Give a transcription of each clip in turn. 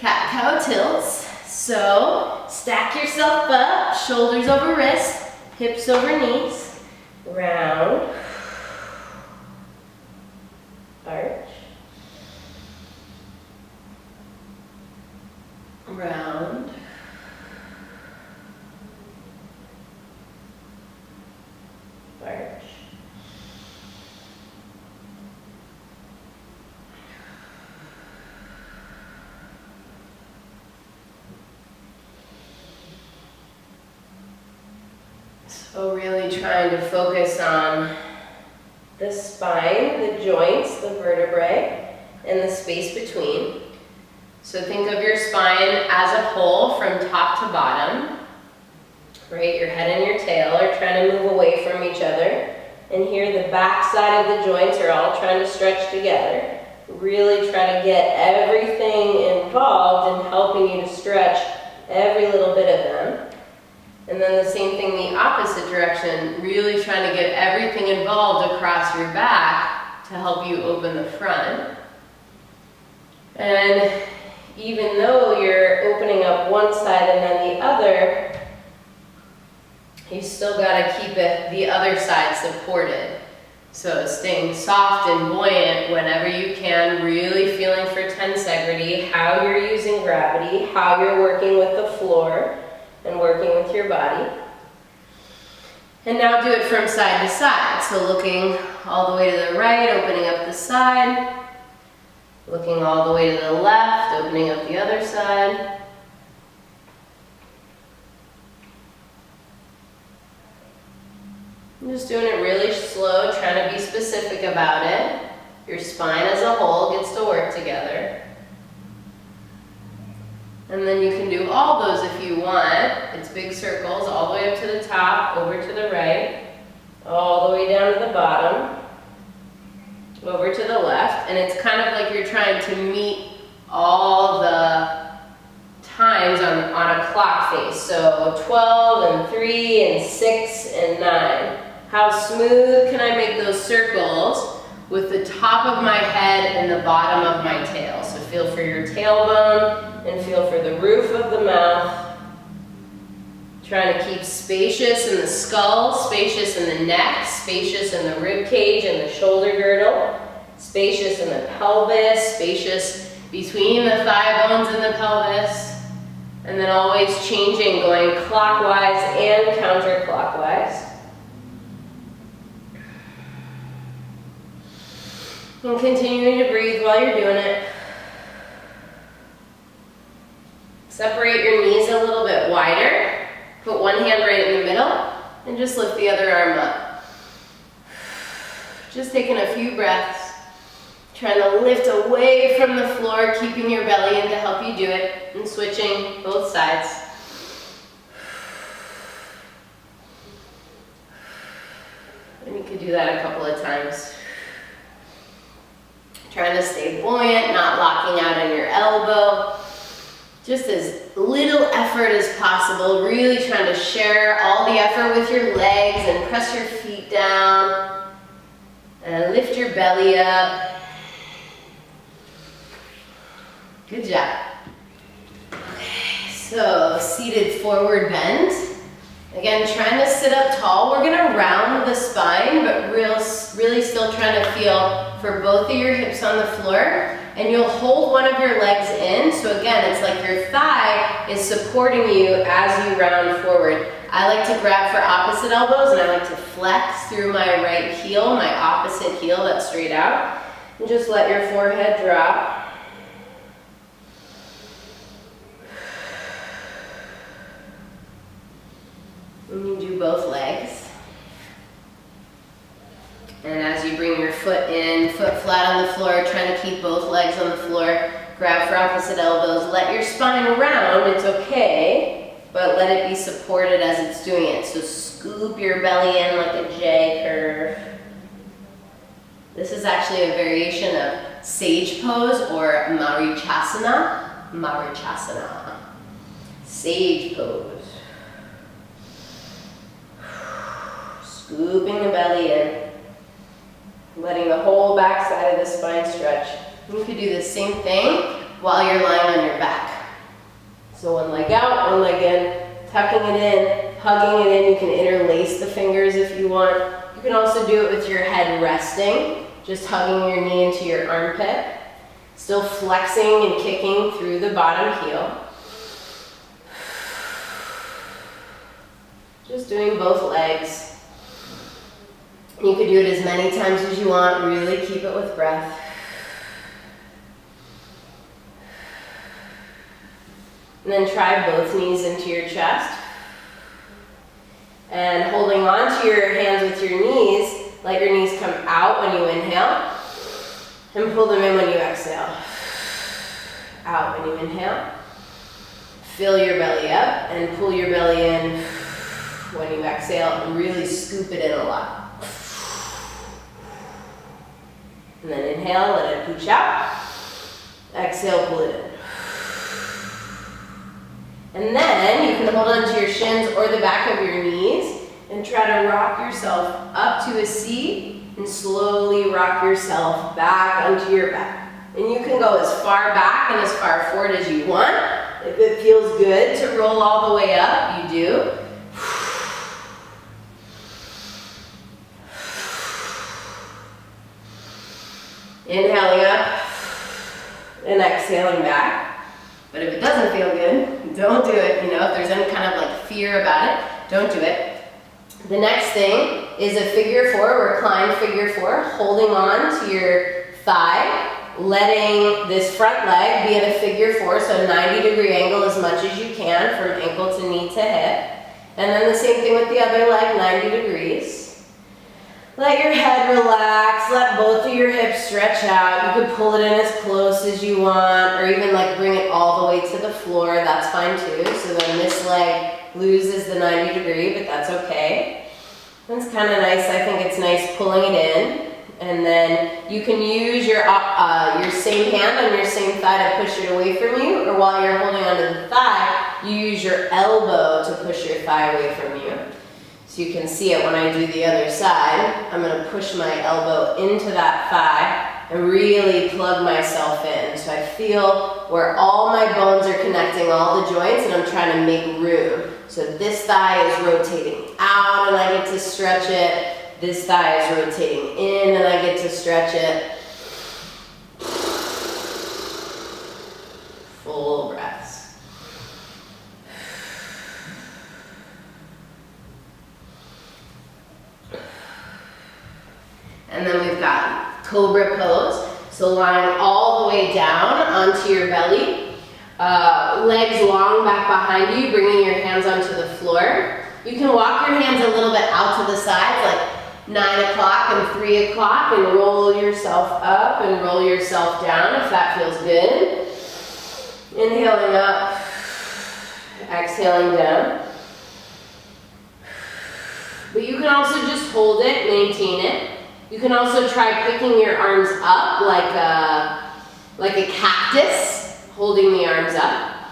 Cat-cow tilts. So stack yourself up, shoulders over wrists, hips over knees, round, arch, round, arch, so really trying to focus on the spine, the joints, the vertebrae, and the space between. So think of your spine as a whole from top to bottom, right? Your head and your tail are trying to move away from each other. And here the back side of the joints are all trying to stretch together. Really try to get everything involved in helping you to stretch every little bit of them. And then the same thing the opposite direction, really trying to get everything involved across your back to help you open the front. And even though you're opening up one side and then the other, you still got to keep the other side supported. So staying soft and buoyant whenever you can, really feeling for tensegrity, how you're using gravity, how you're working with the floor, and working with your body. And now do it from side to side. So looking all the way to the right, opening up the side. Looking all the way to the left, opening up the other side. I'm just doing it really slow, trying to be specific about it. Your spine as a whole gets to work together. And then you can do all those if you want. It's big circles all the way up to the top, over to the right, all the way down to the bottom, over to the left. And it's kind of like you're trying to meet all the times on a clock face. So 12 and 3 and 6 and 9. How smooth can I make those circles with the top of my head and the bottom of my tail? So feel for your tailbone and feel for the roof of the mouth. Trying to keep spacious in the skull, spacious in the neck, spacious in the rib cage and the shoulder girdle, spacious in the pelvis, spacious between the thigh bones and the pelvis, and then always changing, going clockwise and counterclockwise. And continuing to breathe while you're doing it. Separate your knees a little bit wider. Put one hand right in the middle and just lift the other arm up. Just taking a few breaths. Trying to lift away from the floor, keeping your belly in to help you do it. And switching both sides. And you could do that a couple of times. Trying to stay buoyant, not locking out on your elbow. Just as little effort as possible, really trying to share all the effort with your legs and press your feet down and lift your belly up. Good job. Okay, so seated forward bend. Again, trying to sit up tall. We're gonna round the spine, but really still trying to feel for both of your hips on the floor. And you'll hold one of your legs in. So again, it's like your thigh is supporting you as you round forward. I like to grab for opposite elbows and I like to flex through my right heel, my opposite heel that's straight out. And just let your forehead drop. And you do both legs. And as you bring your foot in, foot flat on the floor, trying to keep both legs on the floor, grab for opposite elbows, let your spine round, it's okay, but let it be supported as it's doing it. So scoop your belly in like a J curve. This is actually a variation of sage pose or Marichasana. Marichasana. Sage pose. Scooping the belly in. Letting the whole back side of the spine stretch. You could do the same thing while you're lying on your back. So one leg out, one leg in, tucking it in, hugging it in. You can interlace the fingers if you want. You can also do it with your head resting, just hugging your knee into your armpit. Still flexing and kicking through the bottom heel. Just doing both legs. You could do it as many times as you want. Really keep it with breath. And then try both knees into your chest. And holding on to your hands with your knees, let your knees come out when you inhale. And pull them in when you exhale. Out when you inhale. Fill your belly up and pull your belly in when you exhale. And really scoop it in a lot. And then inhale, let it pooch out. Exhale, pull it in. And then you can hold onto your shins or the back of your knees and try to rock yourself up to a seat and slowly rock yourself back onto your back. And you can go as far back and as far forward as you want. If it feels good to roll all the way up, you do. Inhaling up and exhaling back. But if it doesn't feel good, don't do it. You know, if there's any kind of like fear about it, don't do it. The next thing is a figure four, reclined figure four, holding on to your thigh, letting this front leg be in a figure four, so 90-degree angle as much as you can from ankle to knee to hip. And then the same thing with the other leg, 90 degrees. Let your head relax, let both of your hips stretch out. You could pull it in as close as you want, or even like bring it all the way to the floor, that's fine too. So then this leg loses the 90 degree, but that's okay. It's kind of nice, I think it's nice pulling it in. And then you can use your same hand on your same thigh to push it away from you, or while you're holding onto the thigh, you use your elbow to push your thigh away from you. So you can see it when I do the other side. I'm going to push my elbow into that thigh and really plug myself in. So I feel where all my bones are connecting, all the joints, and I'm trying to make room. So this thigh is rotating out and I get to stretch it. This thigh is rotating in and I get to stretch it. Full breaths. And then we've got cobra pose. So lying all the way down onto your belly. Legs long back behind you, bringing your hands onto the floor. You can walk your hands a little bit out to the sides, like 9 o'clock and 3 o'clock, and roll yourself up and roll yourself down if that feels good. Inhaling up, exhaling down. But you can also just hold it, maintain it. You can also try picking your arms up like a cactus, holding the arms up.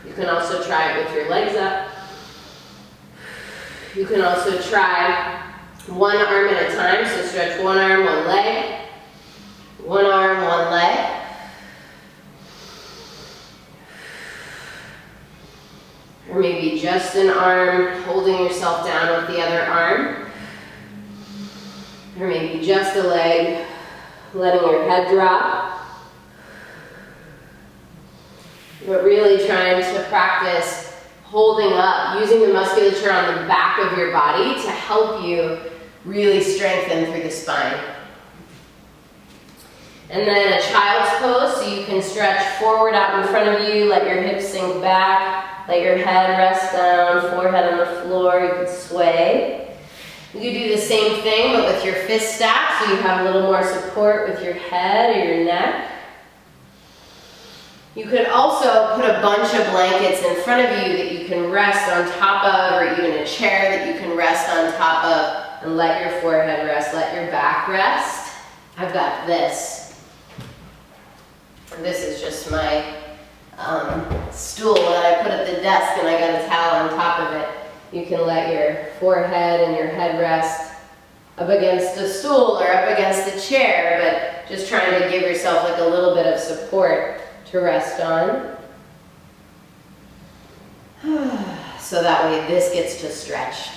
You can also try it with your legs up. You can also try one arm at a time, so stretch one arm, one leg. One arm, one leg. Or maybe just an arm, holding yourself down with the other arm. Or maybe just a leg, letting your head drop. But really trying to practice holding up, using the musculature on the back of your body to help you really strengthen through the spine. And then a child's pose, so you can stretch forward out in front of you, let your hips sink back, let your head rest down, forehead on the floor, you could sway. You could do the same thing, but with your fist stacked, so you have a little more support with your head or your neck. You could also put a bunch of blankets in front of you that you can rest on top of, or even a chair that you can rest on top of, and let your forehead rest, let your back rest. I've got this. This is just my stool that I put at the desk, and I got a towel on top of it. You can let your forehead and your head rest up against a stool or up against a chair, but just trying to give yourself like a little bit of support to rest on. So that way this gets to stretch.